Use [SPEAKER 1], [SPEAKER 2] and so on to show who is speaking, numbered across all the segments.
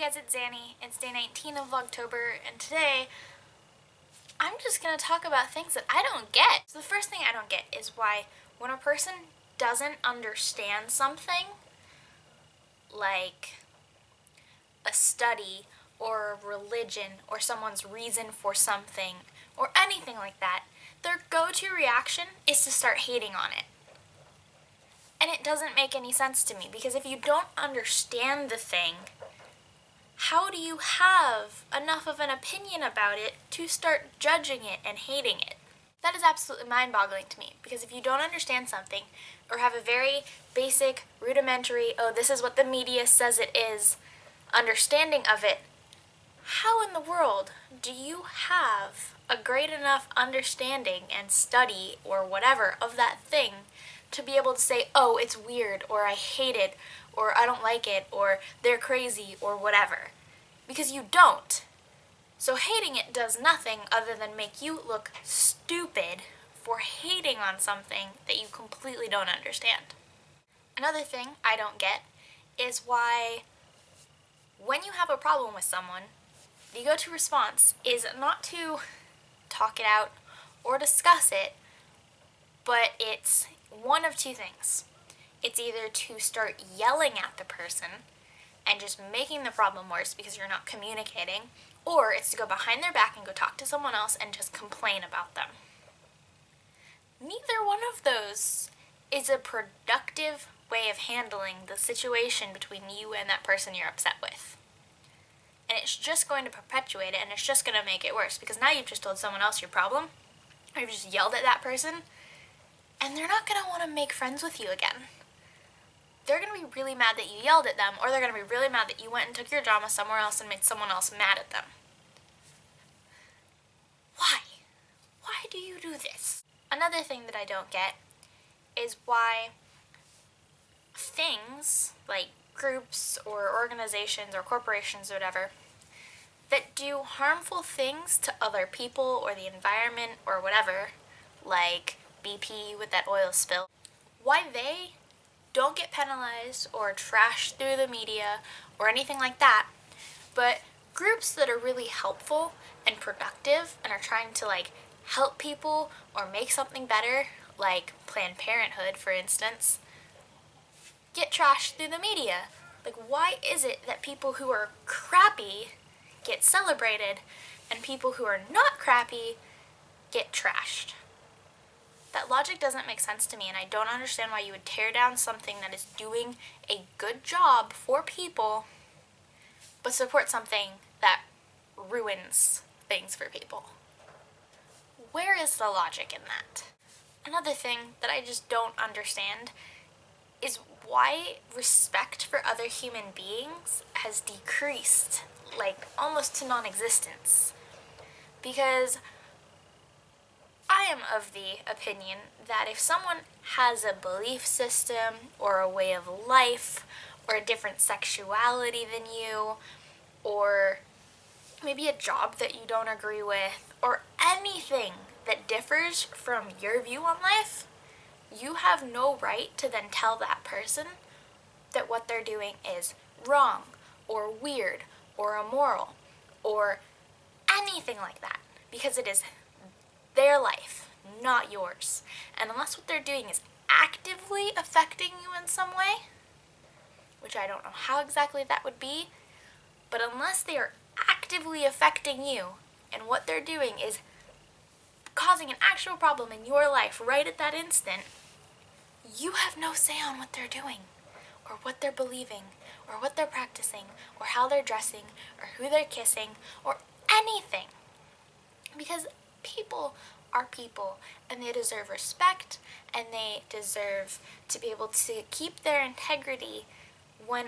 [SPEAKER 1] guys, it's Zanny. It's day 19 of Vlogtober, and today I'm just going to talk about things that I don't get. So the first thing I don't get is why when a person doesn't understand something, like a study or a religion or someone's reason for something or anything like that, their go-to reaction is to start hating on it. And it doesn't make any sense to me, because if you don't understand the thing, how do you have enough of an opinion about it to start judging it and hating it? That is absolutely mind-boggling to me, because if you don't understand something or have a very basic, rudimentary, oh, this is what the media says it is, understanding of it, how in the world do you have a great enough understanding and study or whatever of that thing to be able to say, oh, it's weird, or I hate it, or I don't like it, or they're crazy, or whatever? Because you don't. So hating it does nothing other than make you look stupid for hating on something that you completely don't understand. Another thing I don't get is why when you have a problem with someone, the go-to response is not to talk it out or discuss it, but it's one of two things. It's either to start yelling at the person and just making the problem worse because you're not communicating, or it's to go behind their back and go talk to someone else and just complain about them. Neither one of those is a productive way of handling the situation between you and that person you're upset with. And it's just going to perpetuate it, and it's just going to make it worse, because now you've just told someone else your problem, or you've just yelled at that person, and they're not going to want to make friends with you again. They're going to be really mad that you yelled at them, or they're going to be really mad that you went and took your drama somewhere else and made someone else mad at them. Why? Why do you do this? Another thing that I don't get is why things like groups or organizations or corporations or whatever that do harmful things to other people or the environment or whatever, like BP with that oil spill, why they don't get penalized or trashed through the media or anything like that, but groups that are really helpful and productive and are trying to help people or make something better, like Planned Parenthood for instance, get trashed through the media. Why is it that people who are crappy get celebrated and people who are not crappy get trashed? That logic doesn't make sense to me, and I don't understand why you would tear down something that is doing a good job for people, but support something that ruins things for people. Where is the logic in that? Another thing that I just don't understand is why respect for other human beings has decreased, almost to non-existence. Because I am of the opinion that if someone has a belief system or a way of life or a different sexuality than you, or maybe a job that you don't agree with, or anything that differs from your view on life, you have no right to then tell that person that what they're doing is wrong or weird or immoral or anything like that, because it is their life, not yours. And unless what they're doing is actively affecting you in some way, which I don't know how exactly that would be, but unless they are actively affecting you and what they're doing is causing an actual problem in your life right at that instant, you have no say on what they're doing or what they're believing or what they're practicing or how they're dressing or who they're kissing or anything. Because people are people, and they deserve respect, and they deserve to be able to keep their integrity when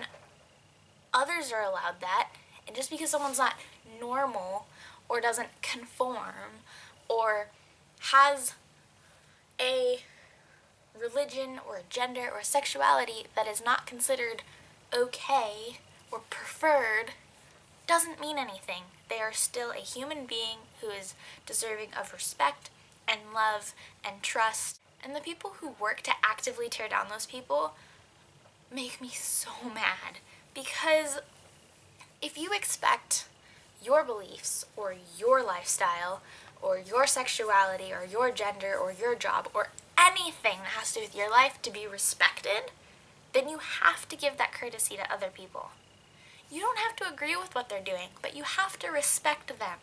[SPEAKER 1] others are allowed that. And just because someone's not normal or doesn't conform or has a religion or a gender or a sexuality that is not considered okay or preferred, doesn't mean anything. They are still a human being who is deserving of respect and love and trust. And the people who work to actively tear down those people make me so mad, because If you expect your beliefs or your lifestyle or your sexuality or your gender or your job or anything that has to do with your life to be respected, then you have to give that courtesy to other people. You don't have to agree with what they're doing, but you have to respect them.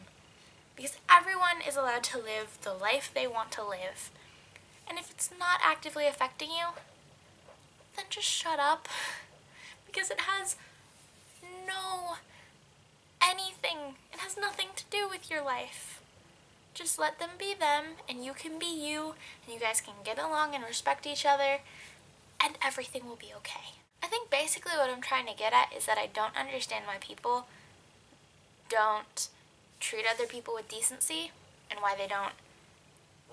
[SPEAKER 1] Because everyone is allowed to live the life they want to live. And if it's not actively affecting you, then just shut up. Because it has it has nothing to do with your life. Just let them be them, and you can be you, and you guys can get along and respect each other, and everything will be okay. I think basically what I'm trying to get at is that I don't understand why people don't treat other people with decency, and why they don't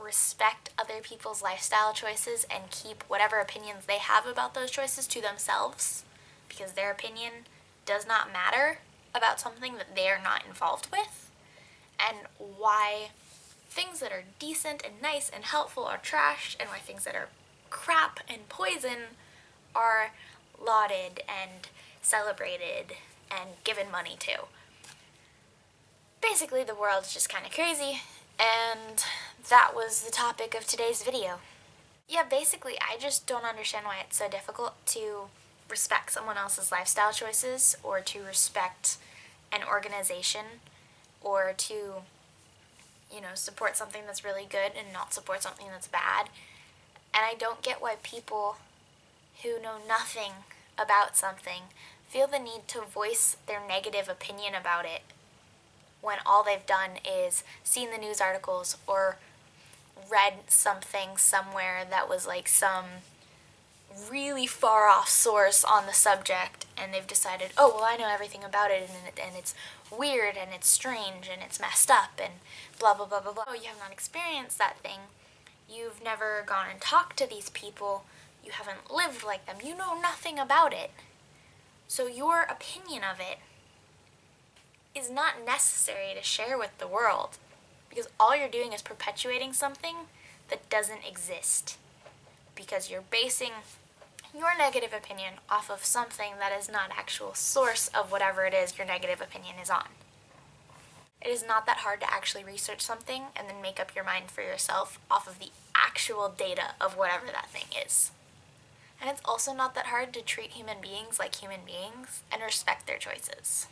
[SPEAKER 1] respect other people's lifestyle choices and keep whatever opinions they have about those choices to themselves, because their opinion does not matter about something that they are not involved with, and why things that are decent and nice and helpful are trashed, and why things that are crap and poison are lauded and celebrated and given money to. Basically, the world is just kind of crazy, and that was the topic of today's video. Yeah, basically, I just don't understand why it's so difficult to respect someone else's lifestyle choices, or to respect an organization, or to, support something that's really good and not support something that's bad. And I don't get why people who know nothing about something feel the need to voice their negative opinion about it when all they've done is seen the news articles or read something somewhere that was like some really far off source on the subject, and they've decided, oh, well, I know everything about it, and it's weird, and it's strange, and it's messed up, and blah, blah, blah, blah, blah. Oh, you have not experienced that thing. You've never gone and talked to these people. You haven't lived like them. You know nothing about it. So your opinion of it is not necessary to share with the world, because all you're doing is perpetuating something that doesn't exist, because you're basing your negative opinion off of something that is not actual source of whatever it is your negative opinion is on. It is not that hard to actually research something and then make up your mind for yourself off of the actual data of whatever that thing is. And it's also not that hard to treat human beings like human beings and respect their choices.